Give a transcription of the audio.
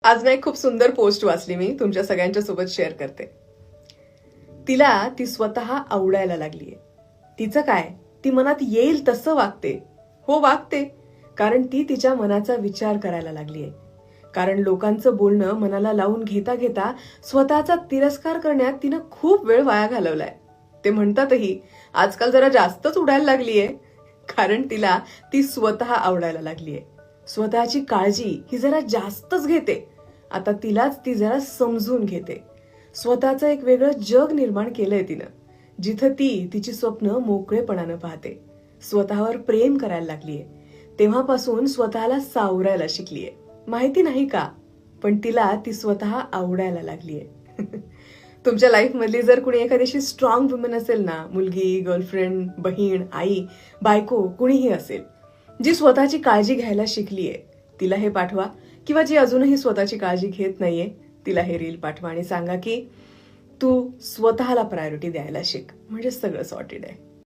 आज मी एक खूप सुंदर पोस्ट वाचली, मी तुमच्या सगळ्यांच्या सोबत शेअर करते. तिला ती स्वतः आवडायला लागलीये. तिचं काय, ती मनात येईल तसं वागते. हो, वागते. कारण ती तिच्या मनाचा विचार करायला लागलीये. कारण लोकांचं बोलणं मनाला लावून घेता घेता स्वतःचा तिरस्कार करण्यात तिनं खूप वेळ वाया घालवलाय. ते म्हणतातही आजकाल जरा जास्तच उडायला लागलीये. कारण तिला ती स्वतः आवडायला लागलीये. स्वतःची काळजी ही जरा जास्तच घेते. आता तिलाच ती जरा समजून घेते. स्वतःचं एक वेगळं जग निर्माण केलंय तिनं, जिथं ती तिची स्वप्न मोकळेपणानं पाहते. स्वतःवर प्रेम करायला लागलीये. तेव्हापासून स्वतःला सावरायला शिकलीये. माहिती नाही का, पण तिला ती स्वतः आवडायला लागलीये. तुमच्या लाईफ मधली जर कुणी एखादीशी स्ट्रॉंग वुमन असेल ना, मुलगी, गर्लफ्रेंड, बहीण, आई, बायको, कुणीही असेल, जी स्वतःची काळजी घ्यायला शिकलीये, तिला हे पाठवा. किंवा जी अजूनही स्वतःची काळजी घेत नाहीये, तिला हे रील पाठवा आणि सांगा की तू स्वतःला प्रायोरिटी द्यायला शिक, म्हणजे सगळं सॉर्टेड आहे.